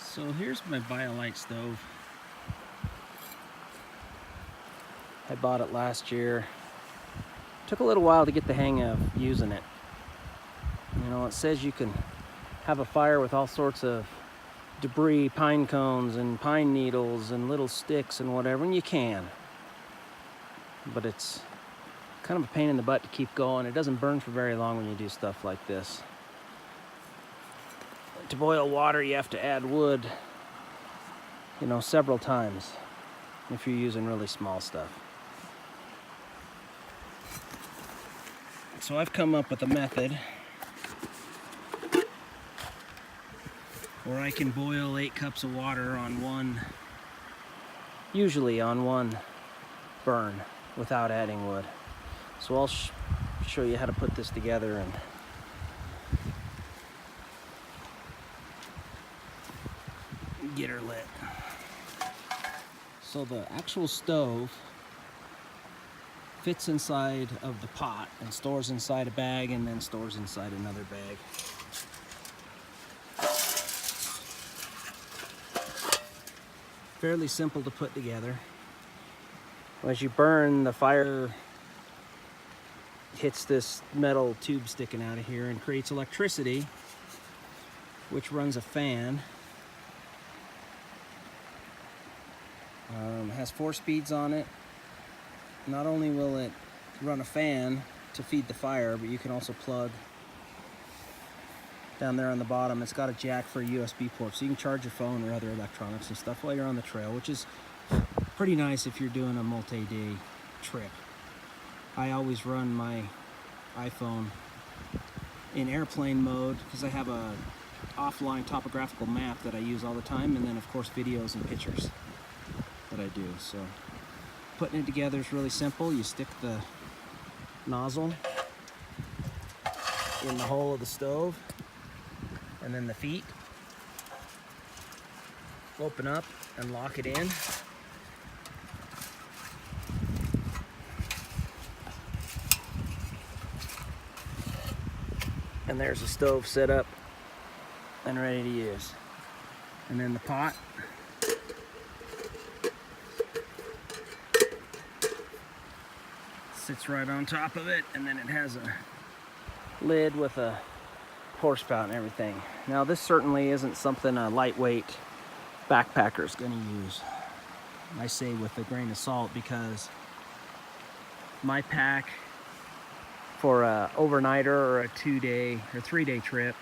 So here's my Biolite stove. I bought it last year. Took a little while to get the hang of using it. You know, it says you can have a fire with all sorts of debris, pine cones and pine needles and little sticks and whatever, and you can. But it's kind of a pain in the butt to keep going. It doesn't burn for very long when you do stuff like this. To boil water, you have to add wood, you know, several times if you're using really small stuff. So I've come up with a method where I can boil 8 cups of water on one, usually on one burn, without adding wood. So I'll show you how to put this together and get her lit. So the actual stove fits inside of the pot and stores inside a bag and then stores inside another bag. Fairly simple to put together. As you burn, the fire hits this metal tube sticking out of here and creates electricity, which runs a fan. Has 4 speeds on it. Not only will it run a fan to feed the fire, but you can also plug down there on the bottom. It's got a jack for a USB port, so you can charge your phone or other electronics and stuff while you're on the trail, which is pretty nice if you're doing a multi-day trip. I always run my iPhone in airplane mode because I have a offline topographical map that I use all the time, and then of course videos and pictures that I do. So putting it together is really simple. You stick the nozzle in the hole of the stove, and then the feet open up and lock it in. And there's the stove set up and ready to use. And then the pot sits right on top of it, and then it has a lid with a pour spout and everything. Now this certainly isn't something a lightweight backpacker is going to use. I say with a grain of salt, because my pack for a overnighter or a 2-day or 3-day trip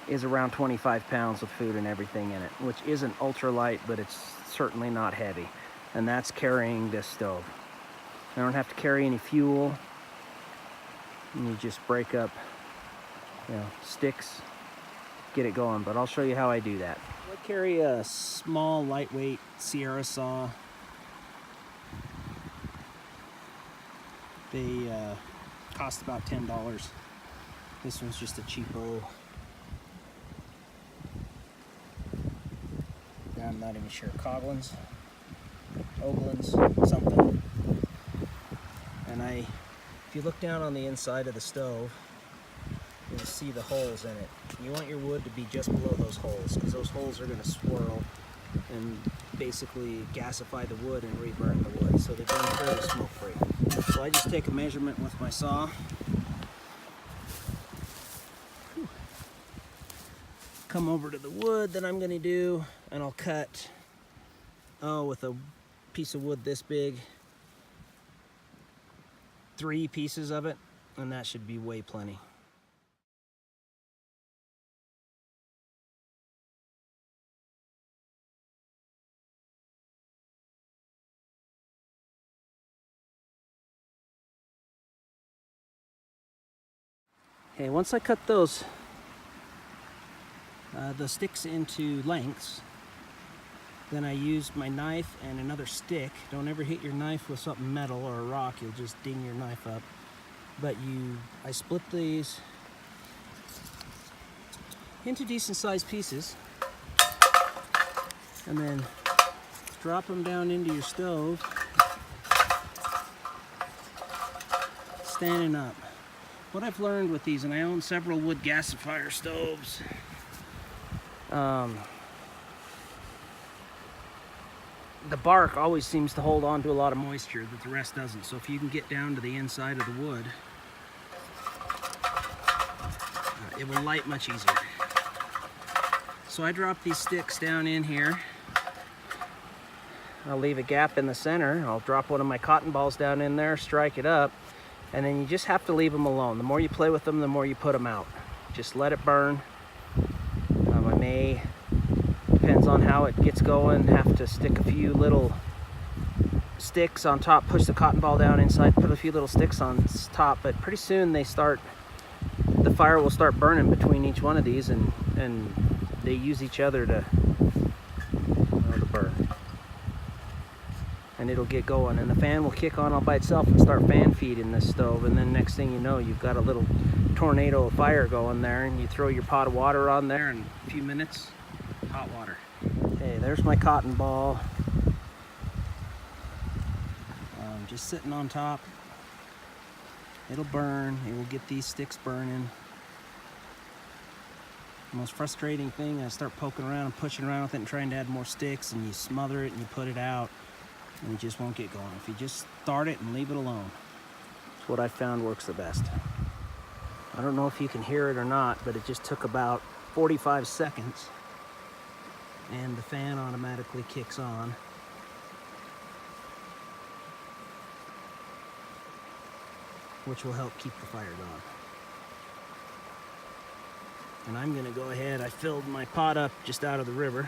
is around 25 pounds with food and everything in it, which isn't ultra light, but it's certainly not heavy. And that's carrying this stove. I don't have to carry any fuel, and you just break up, you know, sticks, get it going. But I'll show you how I do that. I carry a small, lightweight Sierra saw. They cost about $10. This one's just a cheapo. I'm not even sure, Coghlan's, Oglan's, something. And if you look down on the inside of the stove, you'll see the holes in it. You want your wood to be just below those holes, because those holes are going to swirl and basically gasify the wood and reburn the wood, so they burn fairly smoke-free. So I just take a measurement with my saw. Come over to the wood that I'm going to do, and I'll cut, with a piece of wood this big, 3 pieces of it, and that should be way plenty. Okay, once I cut those the sticks into lengths, then I use my knife and another stick. Don't ever hit your knife with something metal or a rock, you'll just ding your knife up. But I split these into decent sized pieces, and then drop them down into your stove, standing up. What I've learned with these, and I own several wood gasifier stoves, the bark always seems to hold on to a lot of moisture that the rest doesn't. So if you can get down to the inside of the wood, it will light much easier. So I drop these sticks down in here. I'll leave a gap in the center. I'll drop one of my cotton balls down in there, strike it up, and then you just have to leave them alone. The more you play with them, the more you put them out. Just let it burn. I may, depends on how it gets going, have to stick a few little sticks on top, push the cotton ball down inside, put a few little sticks on top, but pretty soon the fire will start burning between each one of these, and they use each other to burn. And it'll get going, and the fan will kick on all by itself and start fan feeding this stove, and then next thing you know, you've got a little tornado of fire going there, and you throw your pot of water on there, and a few minutes, hot water. Okay, there's my cotton ball. Just sitting on top. It'll burn. It will get these sticks burning. The most frustrating thing, I start poking around and pushing around with it and trying to add more sticks, and you smother it and you put it out, and it just won't get going. If you just start it and leave it alone, it's what I found works the best. I don't know if you can hear it or not, but it just took about 45 seconds, and the fan automatically kicks on. Which will help keep the fire going. And I'm gonna go ahead, I filled my pot up just out of the river.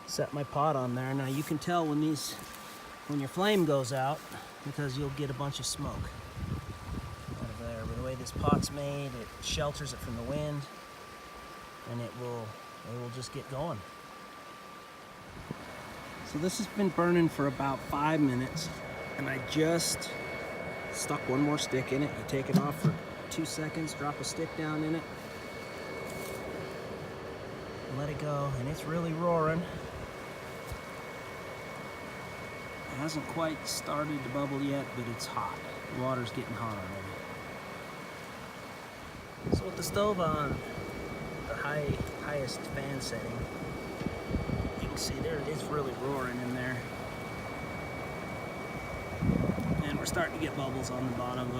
Set my pot on there. Now you can tell when your flame goes out, because you'll get a bunch of smoke out of there. But the way this pot's made, it shelters it from the wind, and it will just get going. So this has been burning for about 5 minutes. And I just stuck one more stick in it. You take it off for 2 seconds, drop a stick down in it, let it go, and it's really roaring. It hasn't quite started to bubble yet, but it's hot. The water's getting hot already. So with the stove on the highest fan setting, you can see there it is really roaring in there. And we're starting to get bubbles on the bottom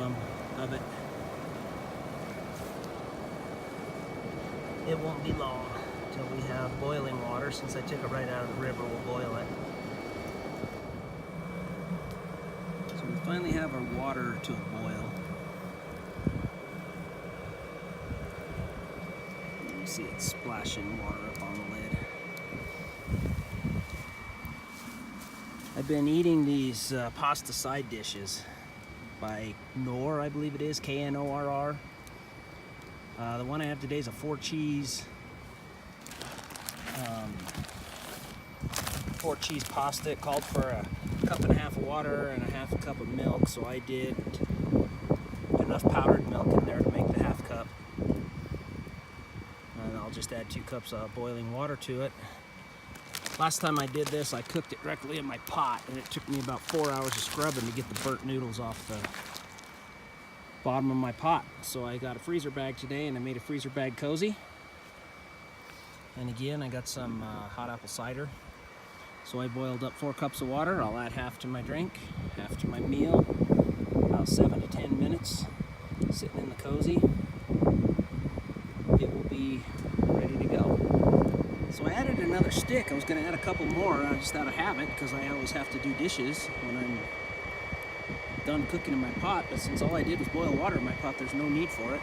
of it. It won't be long until we have boiling water. Since I took it right out of the river, we'll boil it. So we finally have our water to a boil. You see it splashing water up on the lid. I've been eating these pasta side dishes by Knorr, I believe it is, Knorr. The one I have today is a 4-cheese pasta. It called for a cup and a half of water and a half a cup of milk, so I did enough powdered milk in there to make the half cup. And I'll just add 2 cups of boiling water to it. Last time I did this, I cooked it directly in my pot, and it took me about 4 hours of scrubbing to get the burnt noodles off the bottom of my pot. So I got a freezer bag today, and I made a freezer bag cozy. And again, I got some hot apple cider. So I boiled up 4 cups of water. I'll add half to my drink, half to my meal. About 7 to 10 minutes sitting in the cozy. It will be ready to go. So I added another stick. I was going to add a couple more just out of habit, because I always have to do dishes when I'm done cooking in my pot. But since all I did was boil water in my pot, there's no need for it.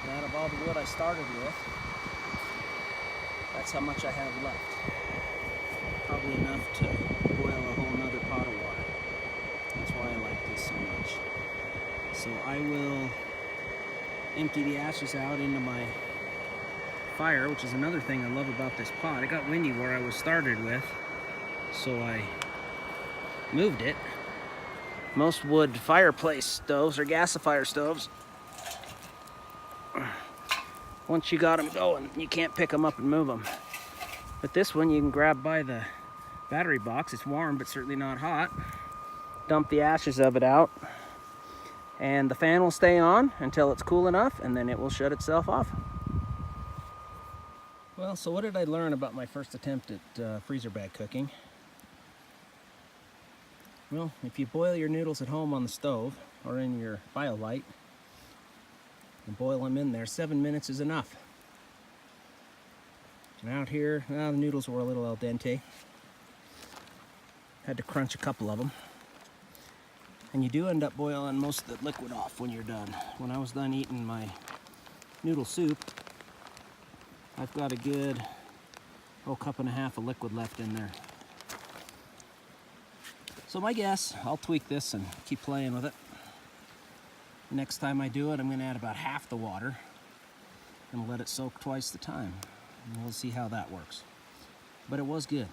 And out of all the wood I started with, that's how much I have left. Probably enough to boil a whole nother pot of water. That's why I like this so much. So I will empty the ashes out into my fire, which is another thing I love about this pot. It got windy where I was started with, so I moved it. Most wood fireplace stoves or gasifier stoves, once you got them going, you can't pick them up and move them. But this one you can grab by the battery box. It's warm, but certainly not hot. Dump the ashes of it out, and the fan will stay on until it's cool enough, and then it will shut itself off. Well, so what did I learn about my first attempt at freezer bag cooking? Well, if you boil your noodles at home on the stove or in your Biolite and boil them in there, 7 minutes is enough. And out here, well, the noodles were a little al dente. Had to crunch a couple of them. And you do end up boiling most of the liquid off when you're done. When I was done eating my noodle soup, I've got a good cup and a half of liquid left in there. So my guess, I'll tweak this and keep playing with it. Next time I do it, I'm going to add about half the water and let it soak twice the time. And we'll see how that works. But it was good.